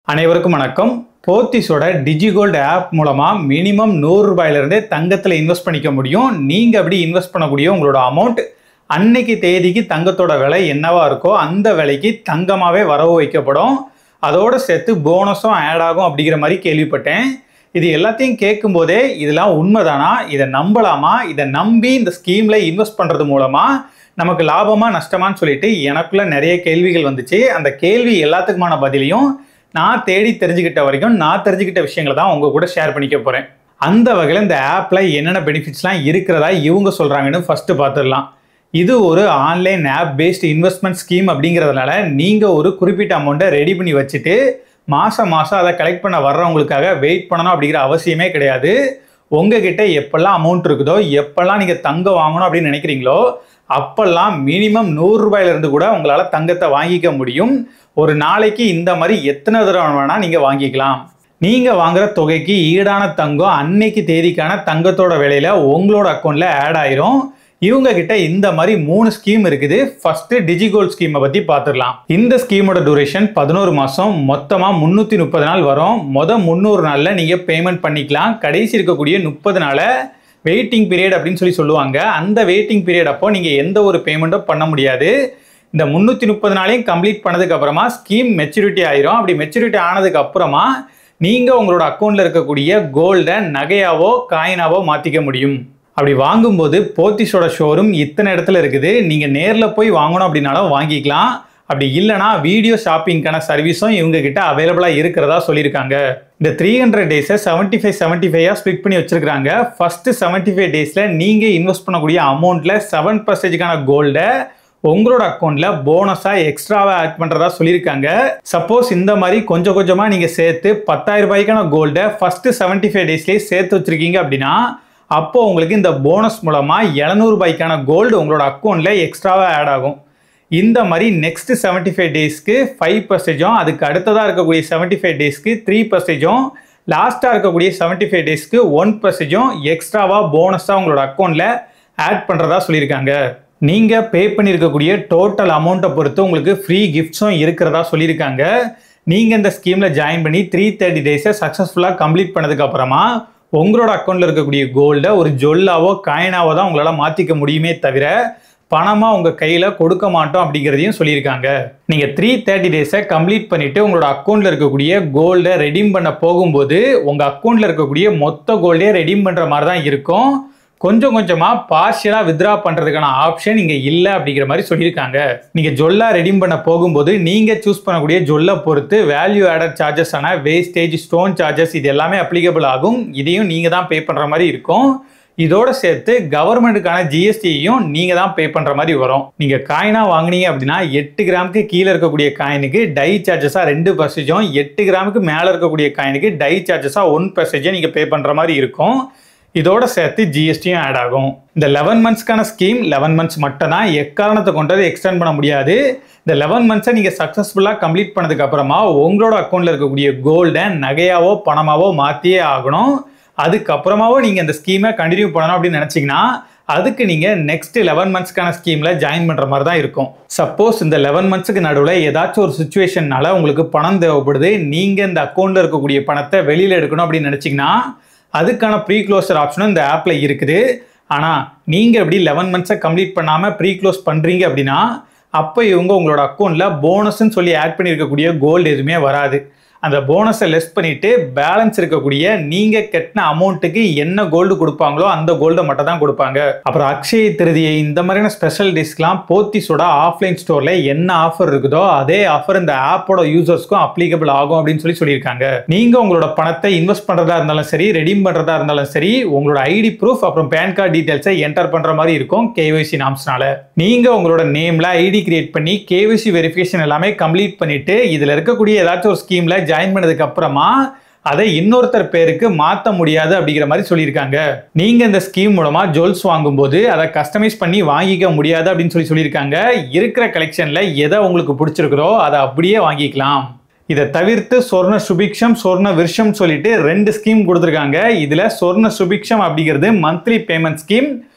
அனைவருக்கும் வணக்கம். போத்திஸோட DigiGold app மூலமா மினிமம் 100 ரூபாயிலிருந்தே தங்கத்தில் இன்வெஸ்ட் பண்ணிக்க முடியும். நீங்க அப்படி இன்வெஸ்ட் பண்ணக்கூடிய உங்களோட அமௌண்ட் அன்னைக்கு தேதிக்கு தங்கத்தோட விலை என்னவா இருக்கோ அந்த விலைக்கு தங்கமாவே வரவு வைக்கப்படும். அதோட சேர்த்து போனஸும் ஆட் ஆகும் அப்படிங்கிற மாதிரி கேள்விப்பட்டேன். இது எல்லாத்தையும் கேட்கும் போதே இதெல்லாம் உண்மைதானா, இதை நம்பலாமா, இதை நம்பி இந்த ஸ்கீம்ல இன்வெஸ்ட் பண்றது மூலமா நமக்கு லாபமா நஷ்டமான்னு சொல்லிட்டு எனக்குள்ள நிறைய கேள்விகள் வந்துச்சு. அந்த கேள்வி எல்லாத்துக்குமான பதிலையும் நான் தேடி தெரிஞ்சுக்கிட்ட வரைக்கும் நான் தெரிஞ்சுக்கிட்ட விஷயங்களை தான் உங்க கூட ஷேர் பண்ணிக்க போறேன். அந்த வகையில் இந்த ஆப்ல என்னென்ன பெனிஃபிட்ஸ்லாம் இருக்கிறதா இவங்க சொல்றாங்கன்னு ஃபர்ஸ்ட் பார்த்துடலாம். இது ஒரு online app based investment scheme அப்படிங்கிறதுனால நீங்க ஒரு குறிப்பிட்ட அமௌண்ட்டை ரெடி பண்ணி வச்சுட்டு மாசம் அதை கலெக்ட் பண்ண வர்றவங்களுக்காக வெயிட் பண்ணணும் அப்படிங்கிற அவசியமே கிடையாது. உங்ககிட்ட எப்பெல்லாம் அமௌண்ட் இருக்குதோ, எப்பெல்லாம் நீங்க தங்கம் வாங்கணும் அப்படின்னு நினைக்கிறீங்களோ அப்பெல்லாம் மினிமம் 100 ரூபாயிலிருந்து கூட உங்களால தங்கத்தை வாங்கிக்க முடியும். ஒரு நாளைக்கு இந்த மாதிரி எத்தனை தடவை வேணா நீங்க வாங்கிக்கலாம். நீங்க வாங்குற தொகைக்கு ஈடான தங்கம் அன்னைக்கு தேதிக்கான தங்கத்தோட விலையில உங்களோட அக்கௌண்ட்ல ஆட் ஆயிரும். இவங்க கிட்ட இந்த மாதிரி 3 ஸ்கீம் இருக்குது. ஃபர்ஸ்ட் டிஜிகோல்ட் ஸ்கீமை பத்தி பார்த்துடலாம். இந்த ஸ்கீமோட டியூரேஷன் 11 மாசம், மொத்தமா 330 நாள் வரும். 300 நாள்ல நீங்க பேமெண்ட் பண்ணிக்கலாம். கடைசி இருக்கக்கூடிய 30 நாளை வெயிட்டிங் பீரியட் அப்படின்னு சொல்லுவாங்க. அந்த வெயிட்டிங் பீரியட் அப்போ நீங்க எந்த ஒரு பேமெண்ட்டும் பண்ண முடியாது. இந்த 330 நாளையும் கம்ப்ளீட் பண்ணதுக்கு அப்புறமா ஸ்கீம் மெச்சூரிட்டி ஆயிரும். அப்படி மெச்சூரிட்டி ஆனதுக்கு அப்புறமா நீங்க உங்களோட அக்கௌண்ட்ல இருக்கக்கூடிய கோல்டை நகையாவோ காயினாவோ மாத்திக்க முடியும். அப்படி வாங்கும்போது போத்திஸோட ஷோரூம் இத்தனை இடத்துல இருக்குது. நீங்க நேர்ல போய் வாங்கணும் அப்படின்னாலும் வாங்கிக்கலாம். அப்படி இல்லைனா வீடியோ ஷாப்பிங்கான சர்வீஸும் இவங்க கிட்ட அவைலபிளா இருக்கிறதா சொல்லியிருக்காங்க. இந்த 300 டேஸை 75 ஸ்பிளிட் பண்ணி வச்சிருக்காங்க. ஃபர்ஸ்ட் 75 டேஸ்ல நீங்க இன்வெஸ்ட் பண்ணக்கூடிய அமௌண்ட்ல 7%க்கான கோல்டை உங்களோட அக்கௌண்ட்ல போனஸா எக்ஸ்ட்ராவா ஆட் பண்றதா சொல்லியிருக்காங்க. சப்போஸ் இந்த மாதிரி கொஞ்சம் கொஞ்சமா நீங்க சேர்த்து 10,000 ரூபாய்க்கான கோல்டை ஃபர்ஸ்ட் 75 டேஸ்லயே சேர்த்து வச்சிருக்கீங்க அப்படின்னா அப்போ உங்களுக்கு இந்த போனஸ் மூலமா 700 ரூபாய்க்கான கோல்டு உங்களோட அக்கௌண்ட்ல எக்ஸ்ட்ராவா ஆட் ஆகும். இந்த மாதிரி நெக்ஸ்ட் 75 டேஸ்க்கு 5%, அதுக்கு அடுத்ததாக இருக்கக்கூடிய 75 டேஸ்க்கு 3%, லாஸ்ட்டாக இருக்கக்கூடிய 75 டேஸ்க்கு 1% எக்ஸ்ட்ராவாக போனஸாக உங்களோட அக்கௌண்ட்டில் ஆட் பண்ணுறதா சொல்லியிருக்காங்க. நீங்கள் பே பண்ணியிருக்கக்கூடிய டோட்டல் அமௌண்ட்டை பொறுத்து உங்களுக்கு ஃப்ரீ கிஃப்ட்ஸும் இருக்கிறதா சொல்லியிருக்காங்க. நீங்கள் இந்த ஸ்கீமில் ஜாயின் பண்ணி 330 டேஸை சக்ஸஸ்ஃபுல்லாக கம்ப்ளீட் பண்ணதுக்கப்புறமா உங்களோட அக்கௌண்ட்டில் இருக்கக்கூடிய கோல்டை ஒரு ஜொல்லாவோ காயினாவோ தான் உங்களால் மாற்றிக்க முடியுமே தவிர பணமா உங்க கையில கொடுக்க மாட்டோம் அப்படிங்கிறதையும் சொல்லியிருக்காங்க. நீங்க 330 டேஸை கம்ப்ளீட் பண்ணிட்டு உங்களோட அக்கௌண்ட்ல இருக்கக்கூடிய கோல்டை ரெடீம் பண்ண போகும்போது உங்க அக்கௌண்ட்ல இருக்கக்கூடிய மொத்த கோல்டே ரெடீம் பண்ற மாதிரி தான் இருக்கும். கொஞ்சம் கொஞ்சமா பார்ஷியலா வித்ரா பண்றதுக்கான ஆப்ஷன் இங்க இல்ல அப்படிங்கிற மாதிரி சொல்லியிருக்காங்க. நீங்க ஜொல்லா ரெடீம் பண்ண போகும்போது நீங்க சூஸ் பண்ணக்கூடிய ஜொல்லை பொறுத்து வேல்யூ ஆடட் சார்ஜஸ் ஆன வேஸ்டேஜ், ஸ்டோன் சார்ஜஸ் இது எல்லாமே அப்ளிகபிள் ஆகும். இதையும் நீங்க தான் பே பண்ற மாதிரி இருக்கும். இதோட சேர்த்து கவர்மெண்ட்டுக்கான ஜிஎஸ்டியையும் நீங்க தான் பே பண்ற மாதிரி வரும். நீங்க காயினா வாங்கினீங்க அப்படின்னா 8 கிராமுக்கு கீழே இருக்கக்கூடிய காயினுக்கு டை சார்ஜஸா 2%, 8 கிராமுக்கு மேல இருக்கக்கூடிய காயினுக்கு டை சார்ஜஸா 1% நீங்க பே பண்ற மாதிரி இருக்கும். இதோட சேர்த்து ஜிஎஸ்டியும் ஆட் ஆகும். இந்த 11 மந்த்ஸ்க்கான ஸ்கீம் 11 மந்த்ஸ் மட்டும் தான், எக்காரணத்தை கொண்டது எக்ஸ்டெண்ட் பண்ண முடியாது. இந்த 11 மந்த்ஸை நீங்க சக்சஸ்ஃபுல்லா கம்ப்ளீட் பண்ணதுக்கு அப்புறமா உங்களோட அக்கௌண்ட்ல இருக்கக்கூடிய கோல்டை நகையாவோ பணமாவோ மாத்தியே ஆகணும். அதுக்கப்புறமாவோ நீங்கள் இந்த ஸ்கீமை கண்டினியூ பண்ணணும் அப்படின்னு நினச்சிங்கன்னா அதுக்கு நீங்கள் நெக்ஸ்ட் 11 மந்த்ஸ்க்கான ஸ்கீமில் ஜாயின் பண்ணுற மாதிரி தான் இருக்கும். சப்போஸ் இந்த 11 மந்த்ஸுக்கு நடுவில் ஏதாச்சும் ஒரு சுச்சுவேஷன்னால உங்களுக்கு பணம் தேவைப்படுது, நீங்கள் இந்த அக்கௌண்ட்டில் இருக்கக்கூடிய பணத்தை வெளியில் எடுக்கணும் அப்படின்னு நினச்சிங்கன்னா அதுக்கான ப்ரீ க்ளோசர் ஆப்ஷனும் இந்த ஆப்பில் இருக்குது. ஆனால் நீங்கள் எப்படி 11 மந்த்ஸை கம்ப்ளீட் பண்ணாமல் ப்ரீ க்ளோஸ் பண்ணுறீங்க அப்படின்னா அப்போ இவங்க உங்களோட அக்கௌண்ட்டில் போனஸ்ன்னு சொல்லி ஆட் பண்ணியிருக்கக்கூடிய கோல்டு எதுவுமே வராது. அந்த போனஸை லெஸ் பண்ணிட்டு பேலன்ஸ் இருக்கக்கூடிய நீங்க கட்டின அமௌண்ட்டுக்கு என்ன கோல்டு கொடுப்பாங்களோ அந்த கோல்டை மட்டும் தான் கொடுப்பாங்க. அப்புறம் அக்ஷய திருதியை இந்த மாதிரியான ஸ்பெஷல் டேஸ்க்குலாம் போத்திஸோட ஆஃப்லைன் ஸ்டோர்ல என்ன ஆஃபர் இருக்குதோ அதே ஆஃபர் இந்த ஆப்போட யூசர்ஸ்க்கும் அப்ளிகபிள் ஆகும் அப்படின்னு சொல்லியிருக்காங்க. நீங்க உங்களோட பணத்தை இன்வெஸ்ட் பண்றதா இருந்தாலும் சரி, ரெடீம் பண்றதா இருந்தாலும் சரி, உங்களோட ஐடி ப்ரூஃப் அப்புறம் பேன் கார்டு டீடைல்ஸை என்டர் பண்ற மாதிரி இருக்கும் KYC நாம்ஸ்னால. நீங்க உங்களோட நேம்ல ஐடி கிரியேட் பண்ணி KYC வெரிஃபிகேஷன் எல்லாமே கம்ப்ளீட் பண்ணிட்டு இதுல இருக்கக்கூடிய ஏதாச்சும் ஒரு ஸ்கீம்ல ஜாயின் பண்ணதுக்கு அப்புறமா அதை இன்னொருத்தர் பேருக்கு மாற்ற முடியாது அப்படிங்கிற மாதிரி சொல்லியிருக்காங்க. நீங்க இந்த ஸ்கீம் மூலமா ஜுவல்ஸ் வாங்கும்போது அதை கஸ்டமைஸ் பண்ணி வாங்கிக்க முடியாது அப்படின்னு சொல்லியிருக்காங்க. இருக்கிற கலெக்ஷன்ல எதை உங்களுக்கு பிடிச்சிருக்கிறோ அதை அப்படியே வாங்கிக்கலாம். இதை தவிர்த்து சொர்ண சுபிக்ஷம், சொர்ண விருஷம் சொல்லிட்டு 2 ஸ்கீம் கொடுத்துருக்காங்க. இதுல சொர்ண சுபிக்ஷம் அப்படிங்கிறது மந்த்லி பேமெண்ட் ஸ்கீம்,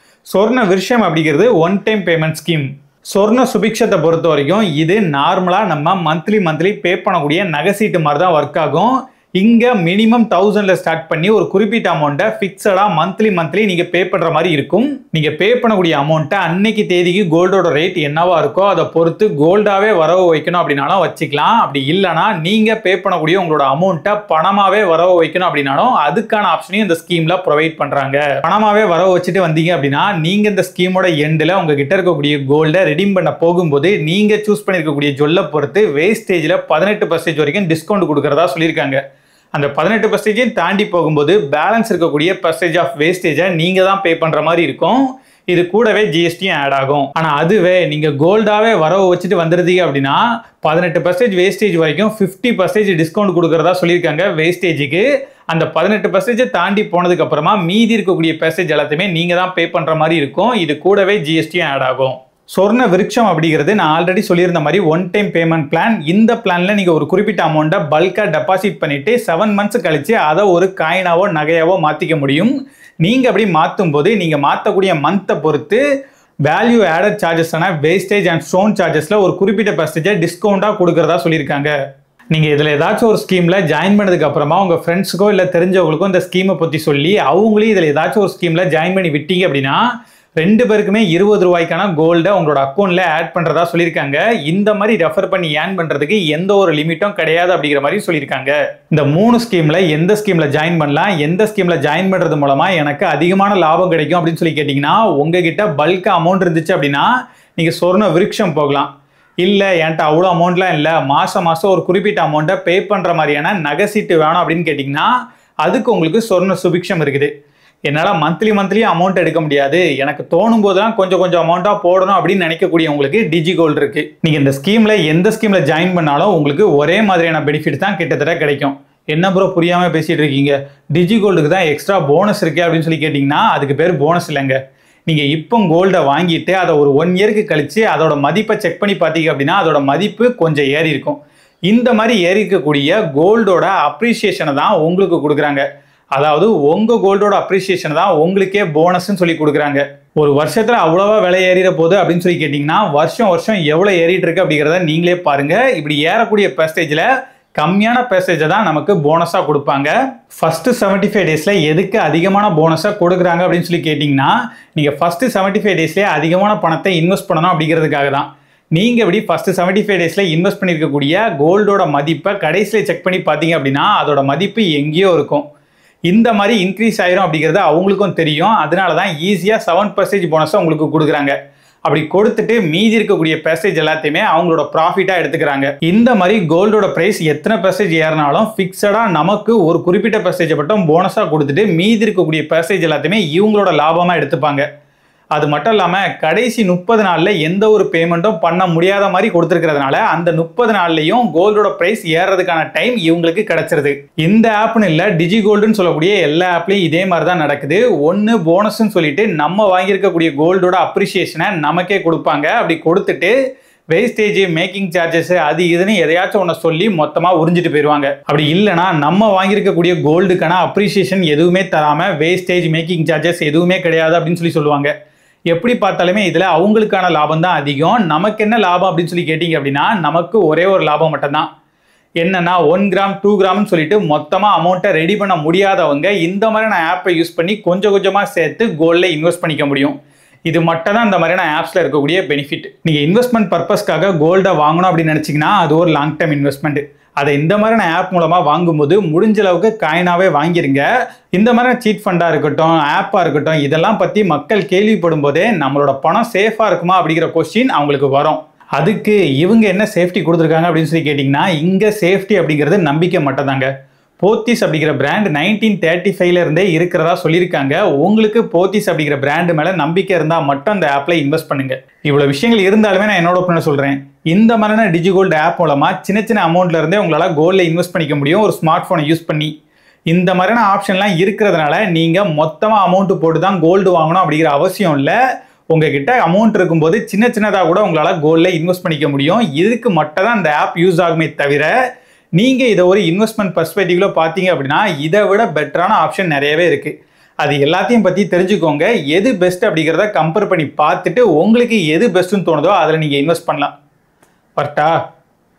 சொர்ண விருஷம் அப்படிங்கிறது 1 டைம் பேமெண்ட் ஸ்கீம். சொர்ண சுபிக்ஷத்தை பொறுத்த வரைக்கும் இது நார்மலா நம்ம மந்த்லி பே பண்ணக்கூடிய நகை சீட்டு மாதிரி தான் ஒர்க் ஆகும். இங்க மினிமம் 1000ல ஸ்டார்ட் பண்ணி ஒரு குறிப்பிட்ட அமௌண்ட்டை ஃபிக்ஸடா மந்த்லி நீங்க பே பண்ற மாதிரி இருக்கும். நீங்க பே பண்ணக்கூடிய அமௌண்ட்டை அன்னைக்கு தேதிக்கு கோல்டோட ரேட் என்னவா இருக்கோ அதை பொறுத்து கோல்டாவே வரவு வைக்கணும் அப்படின்னாலும் வச்சுக்கலாம். அப்படி இல்லைனா நீங்க பே பண்ணக்கூடிய உங்களோட அமௌண்ட்டை பணமாவே வரவு வைக்கணும் அப்படின்னாலும் அதுக்கான ஆப்ஷனையும் இந்த ஸ்கீம்ல ப்ரொவைட் பண்றாங்க. பணமாவே வரவு வச்சுட்டு வந்தீங்க அப்படின்னா நீங்க இந்த ஸ்கீமோட எண்ட்ல உங்ககிட்ட இருக்கக்கூடிய கோல்டை ரெடீம் பண்ண போகும்போது நீங்க சூஸ் பண்ணிருக்கக்கூடிய ஜுவல்லை பொறுத்து வேஸ்டேஜ்ல 18% வரைக்கும் டிஸ்கவுண்ட் கொடுக்கறதா சொல்லியிருக்காங்க. அந்த 18% தாண்டி போகும்போது பேலன்ஸ் இருக்கக்கூடிய பர்சன்டேஜ் ஆஃப் வேஸ்டேஜை நீங்க தான் பே பண்ற மாதிரி இருக்கும். இது கூடவே ஜிஎஸ்டியும் ஆட் ஆகும். ஆனா அதுவே நீங்க கோல்டாவே வரவு வச்சுட்டு வந்துருந்தீங்க அப்படின்னா 18% வேஸ்டேஜ் வரைக்கும் 50% டிஸ்கவுண்ட் கொடுக்கறதா சொல்லியிருக்காங்க வேஸ்டேஜுக்கு. அந்த 18% தாண்டி போனதுக்கு அப்புறமா மீதி இருக்கக்கூடிய பெர்சன்டேஜ் எல்லாத்தையுமே நீங்க தான் பே பண்ற மாதிரி இருக்கும். இது கூடவே ஜிஎஸ்டியும் ஆட் ஆகும். சொர்ண விருட்சம் அப்படிங்கிறது நான் ஆல்ரெடி சொல்லியிருந்த மாதிரி ஒன் டைம் பேமெண்ட் பிளான். இந்த பிளான்ல நீங்க ஒரு குறிப்பிட்ட அமௌண்ட்டை பல்கா டெபாசிட் பண்ணிட்டு 7 months கழிச்சு அதை ஒரு காயினாவோ நகையாவோ மாத்திக்க முடியும். நீங்க அப்படி மாற்றும் போது நீங்க மாற்றக்கூடிய மந்த்தை பொறுத்து வேல்யூ ஆடட் சார்ஜஸான வேஸ்டேஜ் அண்ட் ஸ்டோன் சார்ஜஸ்ல ஒரு குறிப்பிட்ட பெர்சன்டேஜ் டிஸ்கவுண்டா கொடுக்கறதா சொல்லியிருக்காங்க. நீங்க இதுல ஏதாச்சும் ஒரு ஸ்கீம்ல ஜாயின் பண்ணதுக்கு அப்புறமா உங்க ஃப்ரெண்ட்ஸுக்கோ இல்ல தெரிஞ்சவங்களுக்கோ இந்த ஸ்கீமை பத்தி சொல்லி அவங்களே இதுல ஏதாச்சும் ஒரு ஸ்கீம்ல ஜாயின் பண்ணி விட்டீங்க அப்படின்னா 2 பேருக்குமே 20 ரூபாய்க்கான கோல்டை உங்களோட அக்கௌண்ட்ல ஆட் பண்றதா சொல்லியிருக்காங்க. இந்த மாதிரி ரெஃபர் பண்ணி ஏர்ன் பண்றதுக்கு எந்த ஒரு லிமிட்டும் கிடையாது அப்படிங்கிற மாதிரி சொல்லியிருக்காங்க. இந்த 3 ஸ்கீம்ல எந்த ஸ்கீம்ல ஜாயின் பண்ணலாம், எந்த ஸ்கீம்ல ஜாயின் பண்றது மூலமா எனக்கு அதிகமான லாபம் கிடைக்கும் அப்படின்னு சொல்லி கேட்டீங்கன்னா உங்ககிட்ட பல்கா அமௌண்ட் இருந்துச்சு அப்படின்னா நீங்க சொர்ண விருட்சம் போகலாம். இல்லை என்கிட்ட அவ்வளோ அமௌண்ட்லாம் இல்லை, மாதம் ஒரு குறிப்பிட்ட அமௌண்ட்டை பே பண்ணுற மாதிரியான நகை சீட்டு வேணும் அப்படின்னு கேட்டிங்கன்னா அதுக்கு உங்களுக்கு சொர்ண சுபிக்ஷம் இருக்குது. என்னால் மந்த்லி அமௌண்ட் எடுக்க முடியாது, எனக்கு தோணும் போதெல்லாம் கொஞ்சம் அமௌண்ட்டாக போடணும் அப்படின்னு நினைக்கக்கூடிய உங்களுக்கு டிஜி கோல்டு இருக்கு. நீங்கள் இந்த ஸ்கீமில் எந்த ஸ்கீமில் ஜாயின் பண்ணாலும் உங்களுக்கு ஒரே மாதிரியான பெனிஃபிட் தான் கிட்டத்தட்ட கிடைக்கும். என்ன ப்ரோ புரியாமல் பேசிட்டு இருக்கீங்க, டிஜி கோல்டுக்கு தான் எக்ஸ்ட்ரா போனஸ் இருக்கு அப்படின்னு சொல்லி கேட்டிங்கன்னா அதுக்கு பேர் போனஸ் இல்லைங்க. நீங்கள் இப்போ கோல்டை வாங்கிட்டு அதை ஒரு 1 இயருக்கு கழிச்சு அதோட மதிப்பை செக் பண்ணி பார்த்தீங்க அப்படின்னா அதோட மதிப்பு கொஞ்சம் ஏறி இருக்கும். இந்த மாதிரி ஏறி இருக்கக்கூடிய கோல்டோட அப்ரிசியேஷனை தான் உங்களுக்கு கொடுக்குறாங்க. அதாவது உங்க கோல்டோட அப்ரிசியேஷன் தான் உங்களுக்கே போனஸ்ன்னு சொல்லி கொடுக்குறாங்க. ஒரு வருஷத்துல அவ்வளவா விலை ஏறிற போது அப்படின்னு சொல்லி கேட்டீங்கன்னா வருஷம் எவ்வளவு ஏறிட்டு இருக்கு அப்படிங்கிறத நீங்களே பாருங்க. இப்படி ஏறக்கூடிய பெர்சன்டேஜ்ல கம்மியான பெர்சன்டேஜை தான் நமக்கு போனஸா கொடுப்பாங்க. ஃபர்ஸ்ட் 75 டேஸ்ல எதுக்கு அதிகமான போனஸா கொடுக்குறாங்க அப்படின்னு சொல்லி கேட்டீங்கன்னா நீங்க ஃபர்ஸ்ட் 75 டேஸ்லயே அதிகமான பணத்தை இன்வெஸ்ட் பண்ணணும் அப்படிங்கிறதுக்காக தான். நீங்க இப்படி ஃபர்ஸ்ட் 75 டேஸ்ல இன்வெஸ்ட் பண்ணிருக்கக்கூடிய கோல்டோட மதிப்பை கடைசியில செக் பண்ணி பார்த்தீங்க அப்படின்னா அதோட மதிப்பு எங்கேயோ இருக்கும். இந்த மாதிரி இன்க்ரீஸ் ஆயிரும் அப்படிங்கிறது அவங்களுக்கும் தெரியும். அதனால தான் ஈஸியாக 7% போனஸை உங்களுக்கு கொடுக்குறாங்க. அப்படி கொடுத்துட்டு மீதி இருக்கக்கூடிய பெர்சன்டேஜ் எல்லாத்தையுமே அவங்களோட ப்ராஃபிட்டாக எடுத்துக்கிறாங்க. இந்த மாதிரி கோல்டோட ப்ரைஸ் எத்தனை பெர்சன்டேஜ் ஏறினாலும் ஃபிக்ஸடாக நமக்கு ஒரு குறிப்பிட்ட பெர்சன்டேஜ் மட்டும் போனஸாக கொடுத்துட்டு மீதி இருக்கக்கூடிய பெர்சன்டேஜ் எல்லாத்தையுமே இவங்களோட லாபமாக எடுத்துப்பாங்க. அது மட்டும் இல்லாமல் கடைசி 30 நாளில் எந்த ஒரு பேமெண்ட்டும் பண்ண முடியாத மாதிரி கொடுத்துருக்கிறதுனால அந்த 30 நாள்லையும் கோல்டோட ப்ரைஸ் ஏறதுக்கான டைம் இவங்களுக்கு கிடைச்சிருது. இந்த ஆப்னு இல்லை, டிஜி கோல்டுன்னு சொல்லக்கூடிய எல்லா ஆப்லையும் இதே மாதிரி தான் நடக்குது. ஒன்று போனஸ்ன்னு சொல்லிட்டு நம்ம வாங்கியிருக்கக்கூடிய கோல்டோட அப்ரிசியேஷனை நமக்கே கொடுப்பாங்க. அப்படி கொடுத்துட்டு வேஸ்டேஜ் மேக்கிங் சார்ஜஸ் அது இதுன்னு எதையாச்சும் ஒன்று சொல்லி மொத்தமாக உறிஞ்சிட்டு போயிடுவாங்க. அப்படி இல்லைனா நம்ம வாங்கியிருக்கக்கூடிய கோல்டுக்கான அப்ரிசியேஷன் எதுவுமே தராமல் வேஸ்டேஜ் மேக்கிங் சார்ஜஸ் எதுவுமே கிடையாது அப்படின்னு சொல்லி சொல்லுவாங்க. எப்படி பார்த்தாலுமே இதில் அவங்களுக்கான லாபம் தான் அதிகம். நமக்கு என்ன லாபம் அப்படின்னு சொல்லி கேட்டிங்க அப்படின்னா நமக்கு ஒரே ஒரு லாபம் மட்டும்தான். என்னன்னா 1 கிராம் 2 கிராம்னு சொல்லிட்டு மொத்தமாக அமௌண்ட்டை ரெடி பண்ண முடியாதவங்க இந்த மாதிரியான ஆப்பை யூஸ் பண்ணி கொஞ்சமாக சேர்த்து கோல்டில் இன்வெஸ்ட் பண்ணிக்க முடியும். இது மட்டும் தான் இந்த மாதிரியான ஆப்ஸில் இருக்கக்கூடிய பெனிஃபிட். நீங்கள் இன்வெஸ்ட்மெண்ட் பர்பஸ்க்காக கோல்டை வாங்கணும் அப்படின்னு நினச்சிங்கன்னா அது ஒரு லாங் டர்ம் இன்வெஸ்ட்மெண்ட். அதை இந்த மாதிரியான ஆப் மூலமாக வாங்கும்போது முடிஞ்ச அளவுக்கு காயினாவே வாங்கிருங்க. இந்த மாதிரியான சீட் ஃபண்டாக இருக்கட்டும், ஆப்பாக இருக்கட்டும், இதெல்லாம் பற்றி மக்கள் கேள்விப்படும் போதே நம்மளோட பணம் சேஃபாக இருக்குமா அப்படிங்கிற கொஸ்டின் அவங்களுக்கு வரும். அதுக்கு இவங்க என்ன சேஃப்டி கொடுத்துருக்காங்க அப்படின்னு சொல்லி கேட்டிங்கன்னா இங்கே சேஃப்டி அப்படிங்கிறது நம்பிக்கை மட்டும் தாங்க. போத்தீஸ் அப்படிங்கிற பிராண்ட் 1935ல இருந்தே இருக்கிறதா சொல்லியிருக்காங்க. உங்களுக்கு போத்தீஸ் அப்படிங்கிற பிராண்ட் மேலே நம்பிக்கை இருந்தால் மட்டும் அந்த ஆப்பில் இன்வெஸ்ட் பண்ணுங்க. இவ்வளோ விஷயங்கள் இருந்தாலுமே நான் என்னோட ஒப்பீனியன் சொல்கிறேன். இந்த மாதிரியான டிஜி கோல்டு ஆப் மூலமாக சின்ன அமௌண்ட்ல இருந்தே உங்களால் கோல்டில் இன்வெஸ்ட் பண்ணிக்க முடியும் ஒரு ஸ்மார்ட் ஃபோனை யூஸ் பண்ணி. இந்த மாதிரியான ஆப்ஷன்லாம் இருக்கிறதுனால நீங்கள் மொத்தமாக அமௌண்ட் போட்டு தான் கோல்டு வாங்கணும் அப்படிங்கிற அவசியம் இல்லை. உங்ககிட்ட அமௌண்ட் இருக்கும்போது சின்னதாக கூட உங்களால் கோல்டில் இன்வெஸ்ட் பண்ணிக்க முடியும். இதுக்கு மட்டும் தான் இந்த ஆப் யூஸ் ஆகுமே தவிர நீங்கள் இதை ஒரு இன்வெஸ்ட்மெண்ட் பர்ஸ்பெக்டிவ்ல பார்த்தீங்க அப்படின்னா இதை விட பெட்டரான ஆப்ஷன் நிறையவே இருக்குது. அது எல்லாத்தையும் பற்றி தெரிஞ்சுக்கோங்க. எது பெஸ்ட் அப்படிங்கிறத கம்பேர் பண்ணி பார்த்துட்டு உங்களுக்கு எது பெஸ்ட்டுன்னு தோணுதோ அதில் நீங்கள் இன்வெஸ்ட் பண்ணலாம். கரெக்டா?